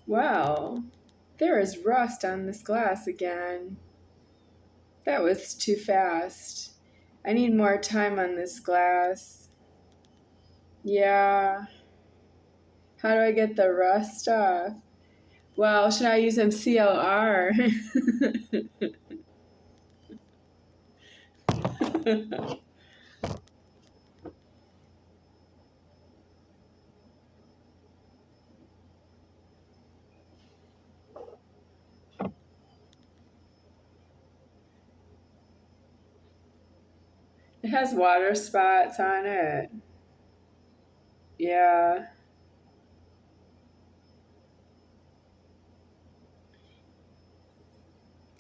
Well, there is rust on this glass again. That was too fast. I need more time on this glass. Yeah. How do I get the rust off? Well, should I use MCLR? It has water spots on it. Yeah.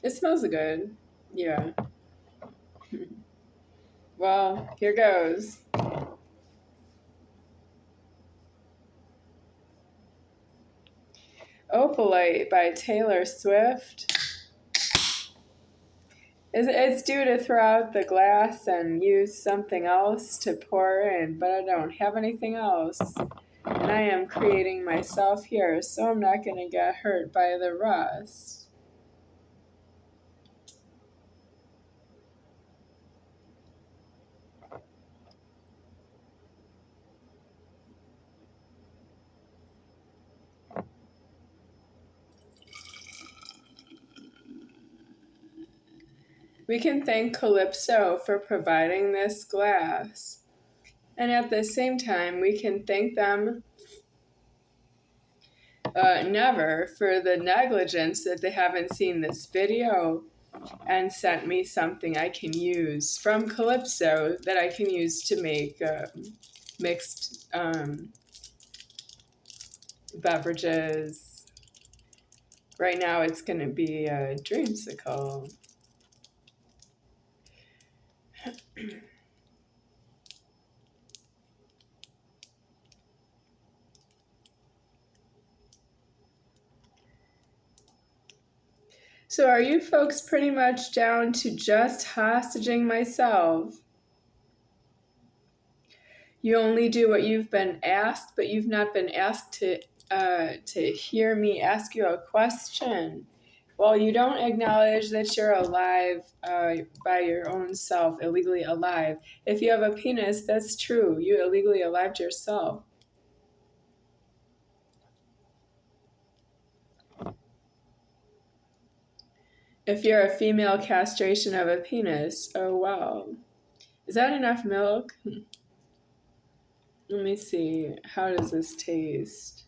It smells good. Yeah. Well, here goes. Opalite by Taylor Swift. It's due to throw out the glass and use something else to pour in, but I don't have anything else. And I am creating myself here, so I'm not going to get hurt by the rust. We can thank Calypso for providing this glass. And at the same time, we can thank them never for the negligence that they haven't seen this video and sent me something I can use from Calypso that I can use to make mixed beverages. Right now it's going to be a dreamsicle. So are you folks pretty much down to just hostaging myself? You only do what you've been asked, but you've not been asked to hear me ask you a question. Well, you don't acknowledge that you're alive by your own self, illegally alive. If you have a penis, that's true. You illegally alived yourself. If you're a female castration of a penis, oh wow. Is that enough milk? Let me see. How does this taste?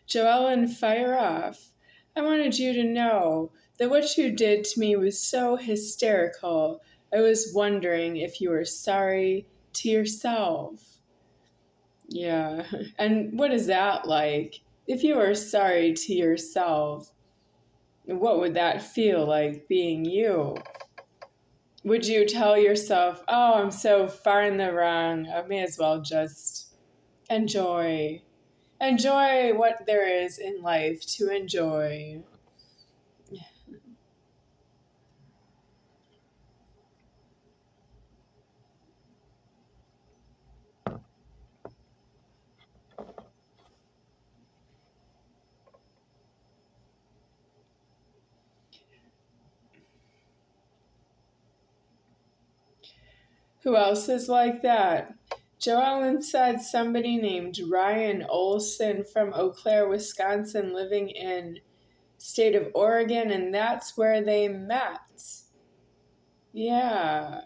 Joellen, fire off. I wanted you to know that what you did to me was so hysterical. I was wondering if you were sorry to yourself. Yeah. And what is that like? If you were sorry to yourself, what would that feel like being you? Would you tell yourself, oh, I'm so far in the wrong, I may as well just enjoy? Enjoy what there is in life to enjoy. Who else is like that? Joellen said somebody named Ryan Olson from Eau Claire, Wisconsin, living in state of Oregon, and that's where they met. Yeah.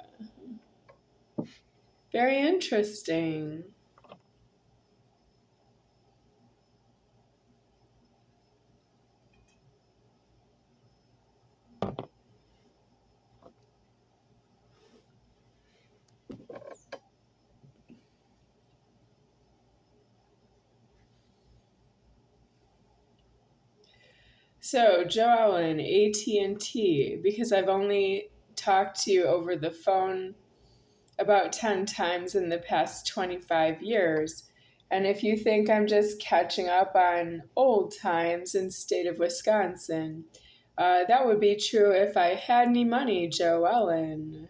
Very interesting. So, Joellen, AT&T, because I've only talked to you over the phone about 10 times in the past 25 years. And if you think I'm just catching up on old times in state of Wisconsin, that would be true if I had any money, Joellen.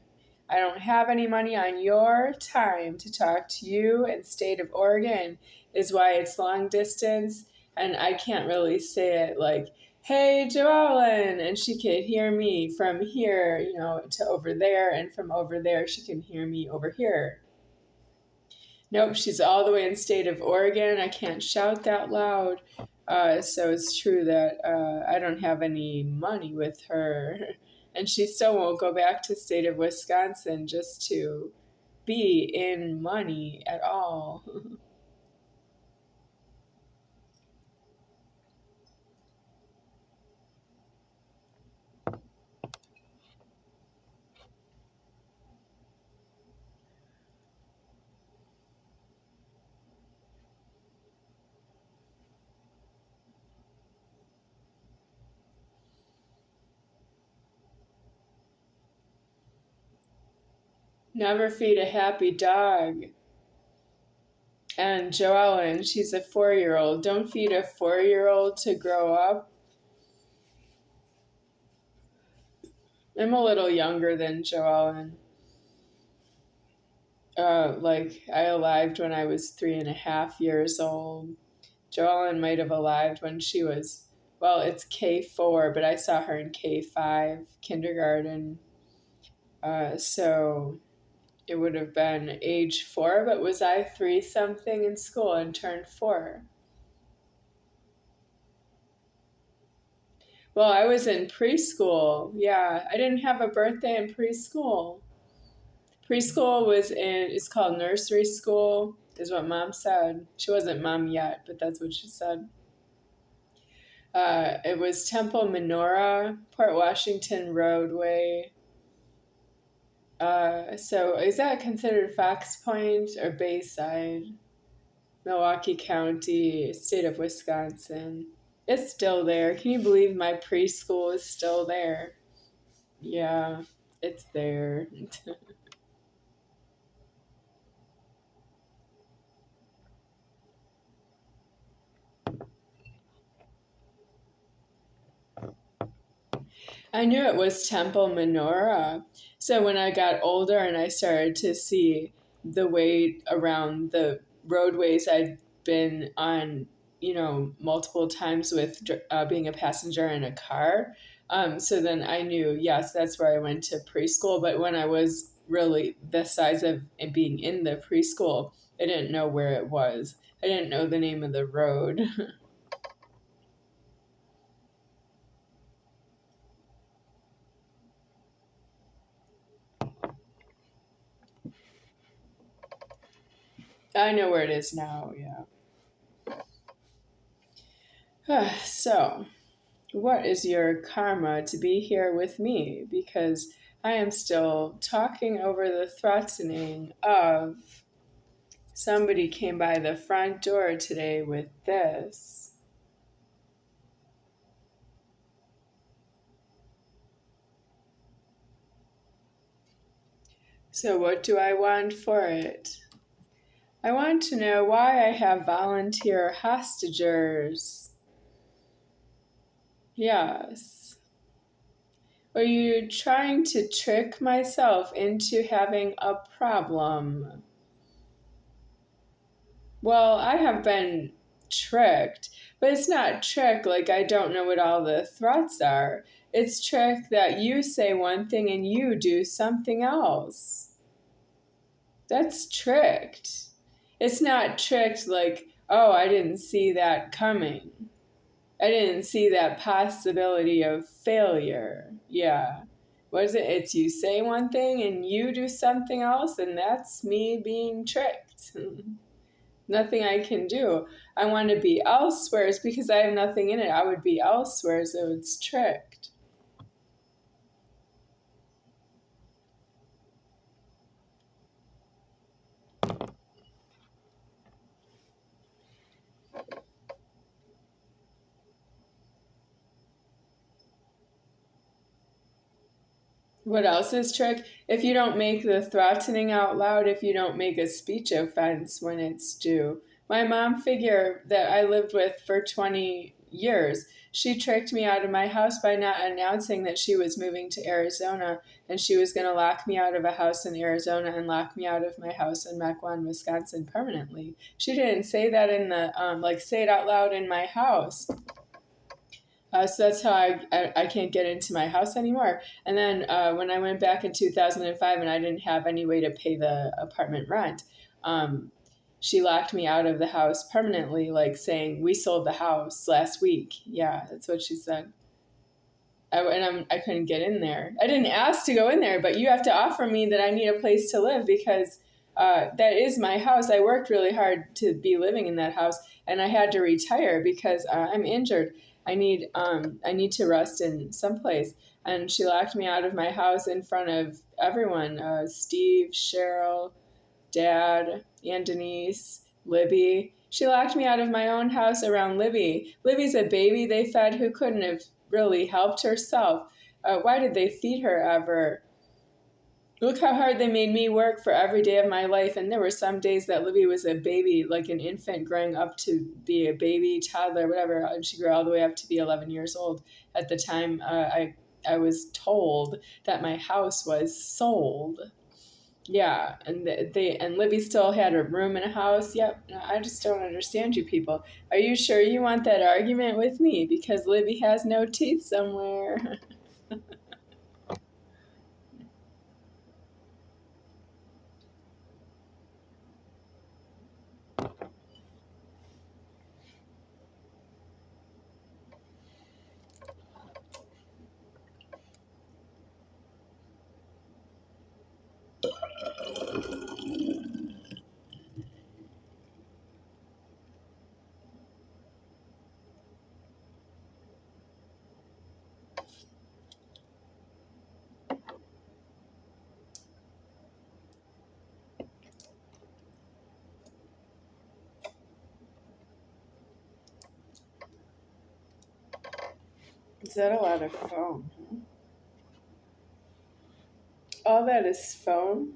I don't have any money on your time to talk to you in state of Oregon is why it's long distance and I can't really say it like, hey, Joellen, and she could hear me from here, to over there, and from over there, she can hear me over here. Nope, she's all the way in state of Oregon. I can't shout that loud. So it's true that I don't have any money with her. And she still won't go back to state of Wisconsin just to be in money at all. Never feed a happy dog. And Joellen, she's a 4-year-old. Don't feed a 4-year-old to grow up. I'm a little younger than Joellen. I arrived when I was 3.5 years old. Joellen might have arrived when she was, well, it's K4, but I saw her in K5, kindergarten. So it would have been age 4, but was I 3 something in school and turned 4? Well, I was in preschool. Yeah, I didn't have a birthday in preschool. Preschool it's called nursery school, is what mom said. She wasn't mom yet, but that's what she said. It was Temple Menorah, Port Washington Roadway. So is that considered Fox Point or Bayside? Milwaukee County, state of Wisconsin. It's still there. Can you believe my preschool is still there? Yeah, it's there. I knew it was Temple Menorah. So when I got older and I started to see the way around the roadways I'd been on, multiple times with being a passenger in a car. So then I knew, yes, that's where I went to preschool. But when I was really the size of it being in the preschool, I didn't know where it was. I didn't know the name of the road. I know where it is now, yeah. So, what is your karma to be here with me? Because I am still talking over the threatening of somebody came by the front door today with this. So, what do I want for it? I want to know why I have volunteer hostage. Yes. Are you trying to trick myself into having a problem? Well, I have been tricked, but it's not trick like I don't know what all the threats are. It's trick that you say one thing and you do something else. That's tricked. It's not tricked like, oh, I didn't see that coming. I didn't see that possibility of failure. Yeah. What is it? It's you say one thing and you do something else, and that's me being tricked. Nothing I can do. I want to be elsewhere. It's because I have nothing in it. I would be elsewhere, so it's tricked. What else is trick? If you don't make the threatening out loud, if you don't make a speech offense when it's due. My mom figure that I lived with for 20 years, she tricked me out of my house by not announcing that she was moving to Arizona and she was going to lock me out of a house in Arizona and lock me out of my house in Mequon, Wisconsin permanently. She didn't say that in the, say it out loud in my house. So that's how I can't get into my house anymore. And then when I went back in 2005 and I didn't have any way to pay the apartment rent, um, she locked me out of the house permanently, like saying, "We sold the house last week." Yeah, that's what she said. I couldn't get in there. I didn't ask to go in there, but you have to offer me that I need a place to live because that is my house. I worked really hard to be living in that house, and I had to retire because I'm injured. I need to rest in someplace. And she locked me out of my house in front of everyone: Steve, Cheryl, Dad, Aunt Denise, Libby. She locked me out of my own house around Libby. Libby's a baby they fed who couldn't have really helped herself. Why did they feed her ever? Look how hard they made me work for every day of my life. And there were some days that Libby was a baby, like an infant growing up to be a baby, toddler, whatever. And she grew all the way up to be 11 years old. At the time, I was told that my house was sold. Yeah, and and Libby still had a room in a house. Yep, I just don't understand you people. Are you sure you want that argument with me? Because Libby has no teeth somewhere. Is that a lot of foam? All that is foam?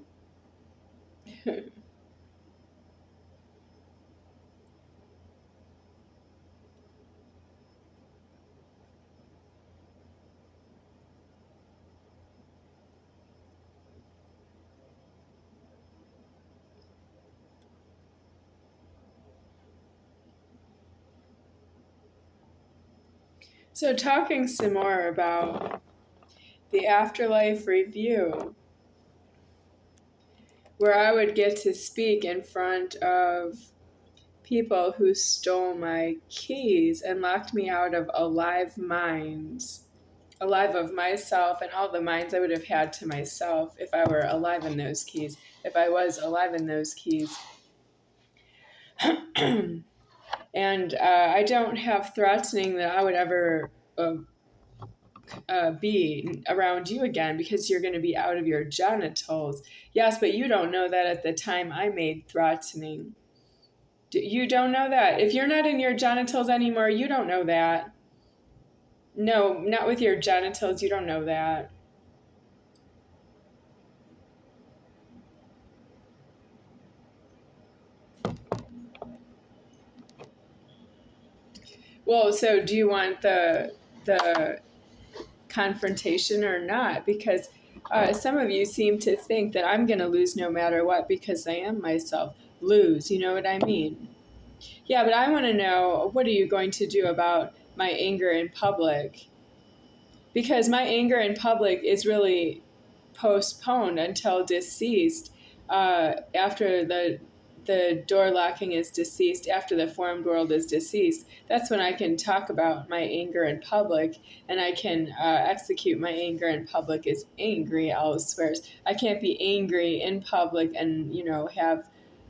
So, talking some more about the afterlife review, where I would get to speak in front of people who stole my keys and locked me out of alive minds, alive of myself and all the minds I would have had to myself if I were alive in those keys, if I was alive in those keys. And I don't have threatening that I would ever be around you again because you're going to be out of your genitals. Yes, but you don't know that at the time I made threatening. You don't know that. If you're not in your genitals anymore, you don't know that. No, not with your genitals. You don't know that. Well, so do you want the confrontation or not? Because some of you seem to think that I'm going to lose no matter what because I am myself. Lose, you know what I mean? Yeah, but I want to know, what are you going to do about my anger in public? Because my anger in public is really postponed until deceased, after the door locking is deceased, after the formed world is deceased. That's when I can talk about my anger in public, and I can execute my anger in public as angry elsewhere. I can't be angry in public and have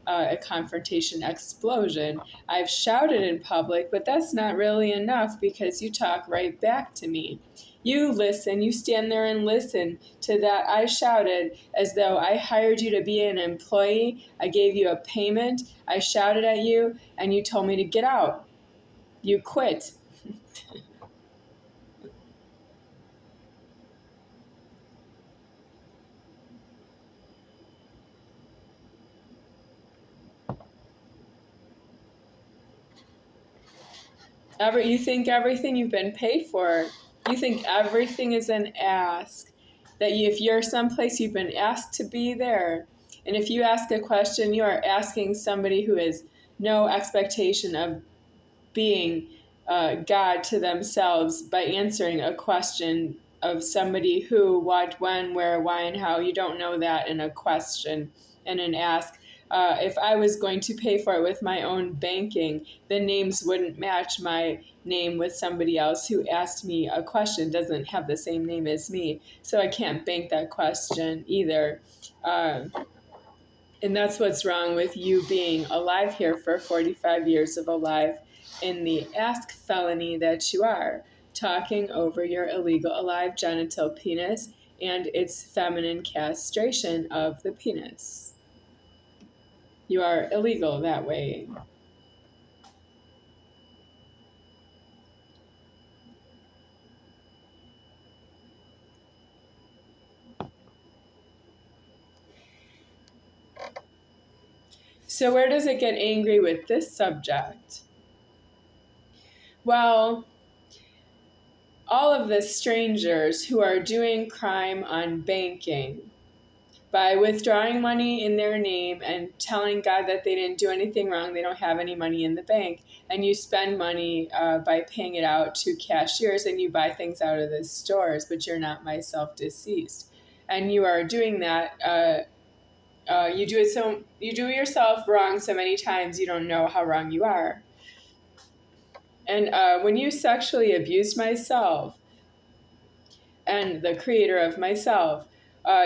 a confrontation explosion. I've shouted in public, but that's not really enough because you talk right back to me. You listen, you stand there and listen to that. I shouted as though I hired you to be an employee. I gave you a payment. I shouted at you, and you told me to get out. You quit. You think everything you've been paid for. You think everything is an ask. That if you're someplace, you've been asked to be there. And if you ask a question, you are asking somebody who has no expectation of being God to themselves by answering a question of somebody who, what, when, where, why, and how. You don't know that in a question and an ask. If I was going to pay for it with my own banking, the names wouldn't match my name with somebody else who asked me a question, doesn't have the same name as me. So I can't bank that question either. And that's what's wrong with you being alive here for 45 years of alive in the ask felony that you are, talking over your illegal alive genital penis and its feminine castration of the penis. You are illegal that way. So, where does it get angry with this subject? Well, all of the strangers who are doing crime on banking by withdrawing money in their name and telling God that they didn't do anything wrong, they don't have any money in the bank, and you spend money by paying it out to cashiers and you buy things out of the stores, but you're not myself deceased. And you are doing that. You do yourself wrong so many times you don't know how wrong you are. And when you sexually abused myself and the creator of myself,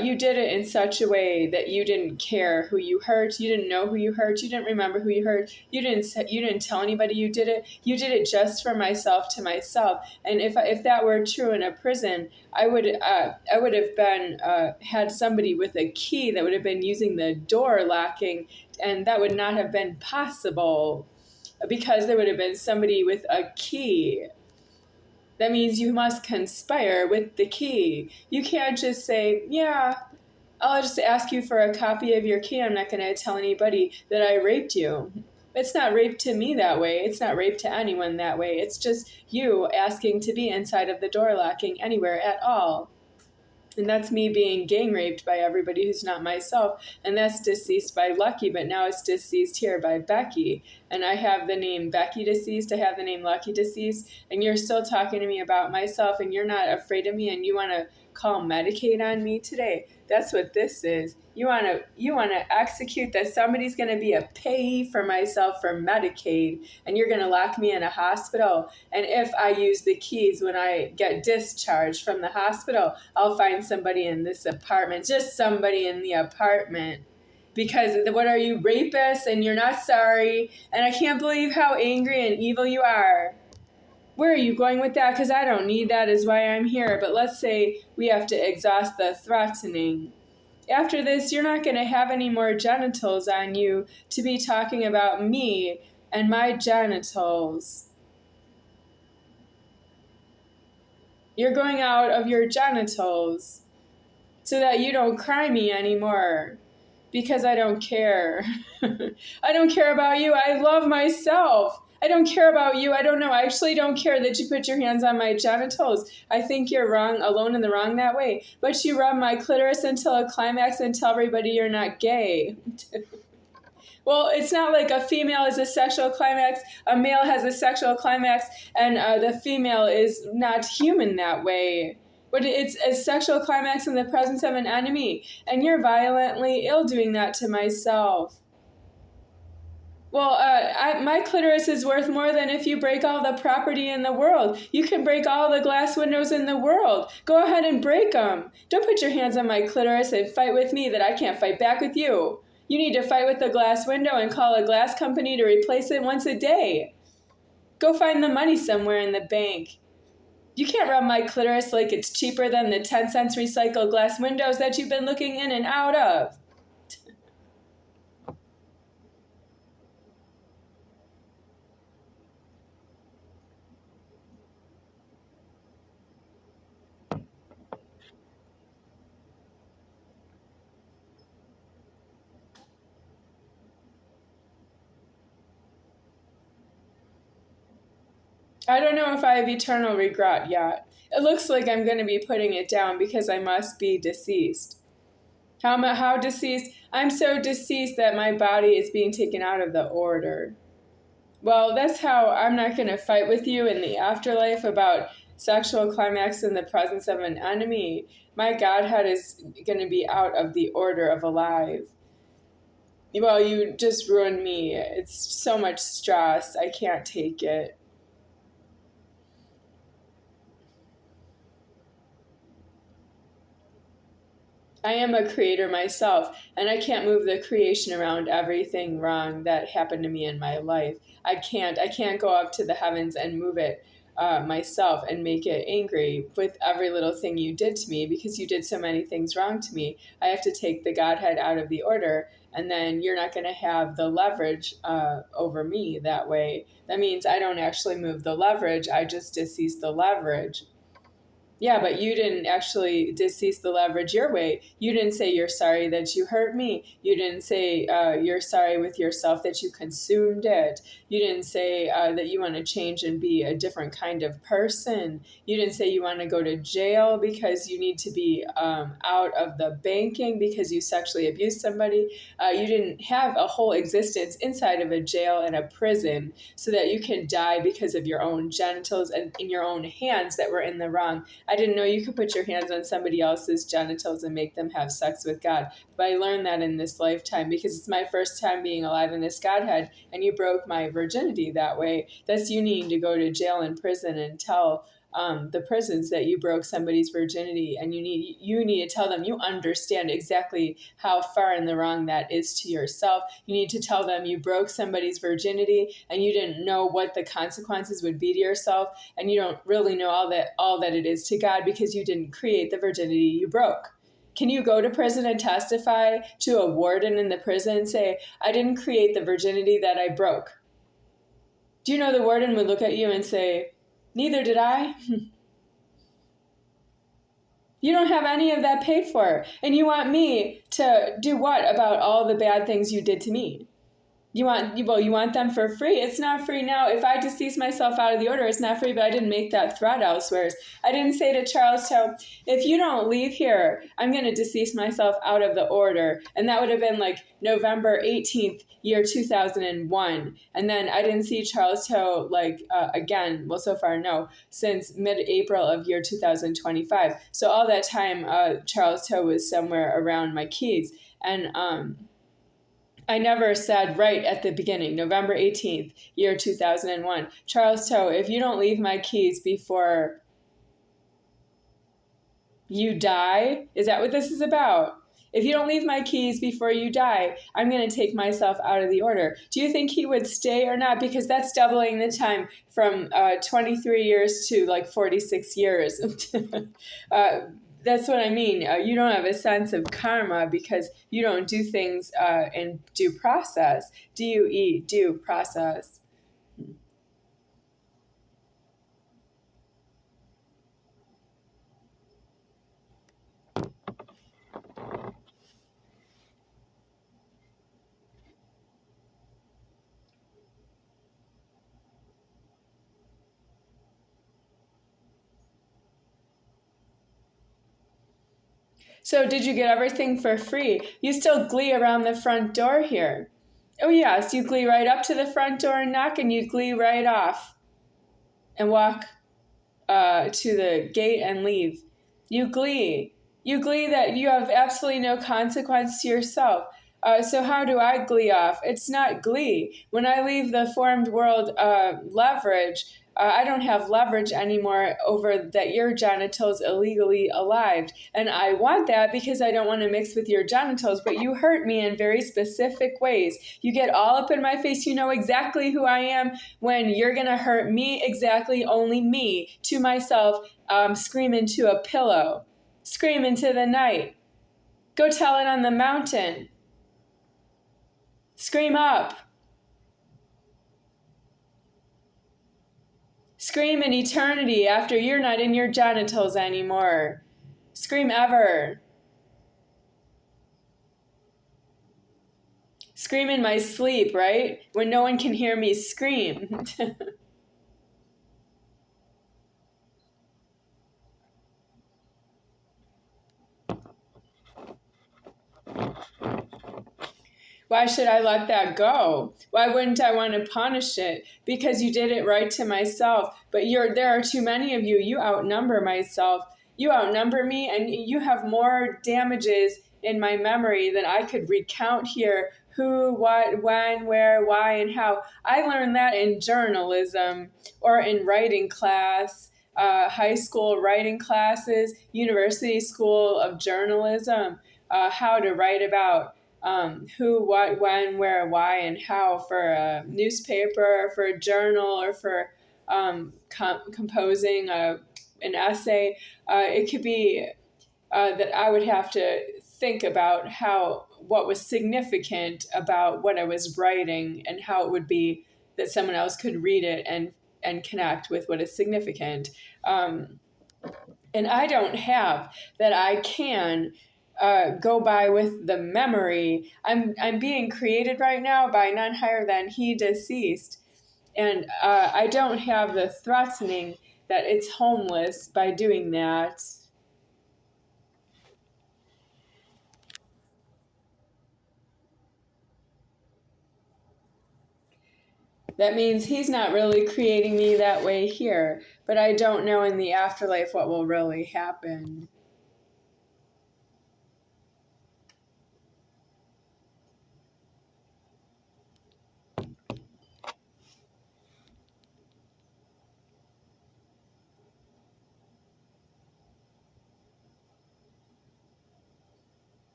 you did it in such a way that you didn't care who you hurt. You didn't know who you hurt. You didn't remember who you hurt. You didn't tell anybody you did it. You did it just for myself, to myself. And if that were true in a prison, I would have been had somebody with a key that would have been using the door locking, and that would not have been possible because there would have been somebody with a key. That means you must conspire with the key. You can't just say, yeah, I'll just ask you for a copy of your key. I'm not going to tell anybody that I raped you. It's not rape to me that way. It's not rape to anyone that way. It's just you asking to be inside of the door locking anywhere at all. And that's me being gang raped by everybody who's not myself. And that's deceased by Lucky, but now it's deceased here by Becky. And I have the name Becky deceased, I have the name Lucky deceased, and you're still talking to me about myself, and you're not afraid of me, and you want to call Medicaid on me today. That's what this is. You want to execute that somebody's going to be a payee for myself for Medicaid, and you're going to lock me in a hospital. And if I use the keys when I get discharged from the hospital, I'll find somebody in this apartment, just somebody in the apartment. Because what are you, rapists, and you're not sorry, and I can't believe how angry and evil you are. Where are you going with that? Because I don't need that is why I'm here. But let's say we have to exhaust the threatening. After this, you're not going to have any more genitals on you to be talking about me and my genitals. You're going out of your genitals so that you don't cry me anymore. Because I don't care. I don't care about you. I love myself. I don't care about you. I don't know. I actually don't care that you put your hands on my genitals. I think you're wrong, alone in the wrong that way. But you rub my clitoris until a climax and tell everybody you're not gay. Well, it's not like a female is a sexual climax, a male has a sexual climax, and the female is not human that way. But it's a sexual climax in the presence of an enemy, and you're violently ill doing that to myself. Well, my clitoris is worth more than if you break all the property in the world. You can break all the glass windows in the world. Go ahead and break them. Don't put your hands on my clitoris and fight with me that I can't fight back with you. You need to fight with the glass window and call a glass company to replace it once a day. Go find the money somewhere in the bank. You can't rub my clitoris like it's cheaper than the 10 cents recycled glass windows that you've been looking in and out of. I don't know if I have eternal regret yet. It looks like I'm going to be putting it down because I must be deceased. How deceased? I'm so deceased that my body is being taken out of the order. Well, that's how I'm not going to fight with you in the afterlife about sexual climax in the presence of an enemy. My Godhead is going to be out of the order of alive. Well, you just ruined me. It's so much stress. I can't take it. I am a creator myself, and I can't move the creation around everything wrong that happened to me in my life. I can't. I can't go up to the heavens and move it myself and make it angry with every little thing you did to me because you did so many things wrong to me. I have to take the Godhead out of the order, and then you're not going to have the leverage over me that way. That means I don't actually move the leverage. I just decease the leverage. Yeah, but you didn't actually decease the leverage your way. You didn't say you're sorry that you hurt me. You didn't say you're sorry with yourself that you consumed it. You didn't say that you want to change and be a different kind of person. You didn't say you want to go to jail because you need to be out of the banking because you sexually abused somebody. You didn't have a whole existence inside of a jail and a prison so that you can die because of your own genitals and in your own hands that were in the wrong. I didn't know you could put your hands on somebody else's genitals and make them have sex with God. But I learned that in this lifetime because it's my first time being alive in this Godhead, and you broke my virginity that way. That's you needing to go to jail and prison and tell the prisons that you broke somebody's virginity, and you need to tell them you understand exactly how far in the wrong that is to yourself. You need to tell them you broke somebody's virginity and you didn't know what the consequences would be to yourself, and you don't really know all that it is to God because you didn't create the virginity you broke. Can you go to prison and testify to a warden in the prison and say, I didn't create the virginity that I broke? Do you know the warden would look at you and say, neither did I? You don't have any of that paid for. And you want me to do what about all the bad things you did to me? You want them for free. It's not free now. If I decease myself out of the order, it's not free, but I didn't make that threat elsewhere. I didn't say to Charles Toe, if you don't leave here, I'm going to decease myself out of the order. And that would have been like November 18th, year 2001. And then I didn't see Charles Toe again, well, so far, no, since mid-April of year 2025. So all that time, Charles Toe was somewhere around my keys. And, I never said right at the beginning, November 18th, year 2001, Charles Toe, if you don't leave my keys before you die, is that what this is about? If you don't leave my keys before you die, I'm going to take myself out of the order. Do you think he would stay or not? Because that's doubling the time from 23 years to like 46 years. That's what I mean. You don't have a sense of karma because you don't do things in due process. DUE, due process. So did you get everything for free? You still glee around the front door here. Oh yes, you glee right up to the front door and knock, and you glee right off and walk to the gate and leave. You glee. You glee that you have absolutely no consequence to yourself. So how do I glee off? It's not glee. When I leave the formed world leverage, I don't have leverage anymore over that your genitals illegally alive. And I want that because I don't want to mix with your genitals, but you hurt me in very specific ways. You get all up in my face. You know exactly who I am when you're going to hurt me exactly, only me, to myself, scream into a pillow, scream into the night. Go tell it on the mountain. Scream up. Scream in eternity after you're not in your genitals anymore. Scream ever. Scream in my sleep, right? When no one can hear me scream. Why should I let that go? Why wouldn't I want to punish it? Because you did it right to myself. But there are too many of you. You outnumber myself. You outnumber me, and you have more damages in my memory than I could recount here. Who, what, when, where, why, and how. I learned that in journalism or in writing class, high school writing classes, university school of journalism, how to write about who, what, when, where, why, and how for a newspaper, or for a journal, or for composing an essay. It could be that I would have to think about what was significant about what I was writing, and how it would be that someone else could read it and connect with what is significant. And I don't have that. I can go by with the memory. I'm being created right now by none higher than He deceased, and I don't have the threatening that it's homeless by doing that. That means He's not really creating me that way here, but I don't know in the afterlife what will really happen.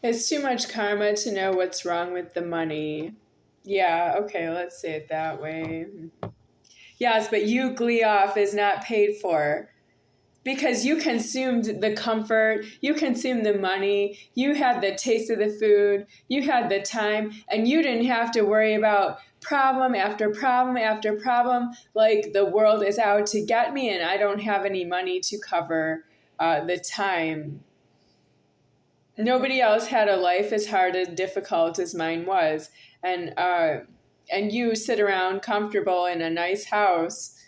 It's too much karma to know what's wrong with the money. Yeah, okay, let's say it that way. Yes, but you Gleoff is not paid for because you consumed the comfort, you consumed the money, you had the taste of the food, you had the time, and you didn't have to worry about problem after problem after problem. Like the world is out to get me, and I don't have any money to cover the time. Nobody else had a life as hard and difficult as mine was, and you sit around comfortable in a nice house,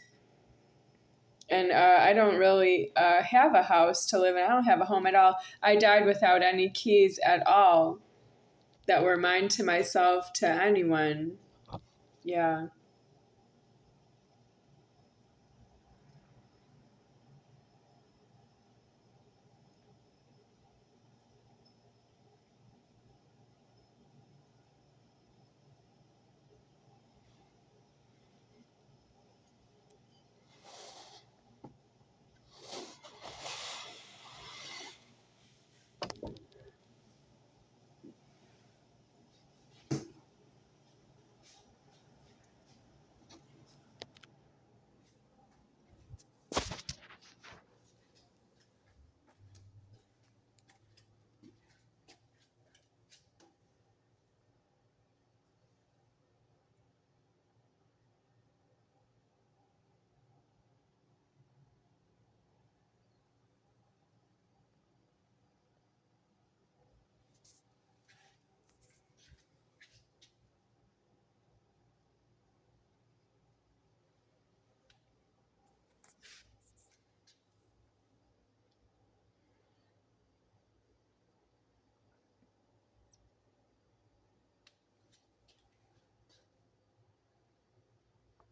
and I don't really have a house to live in. I don't have a home at all. I died without any keys at all that were mine to myself, to anyone. Yeah.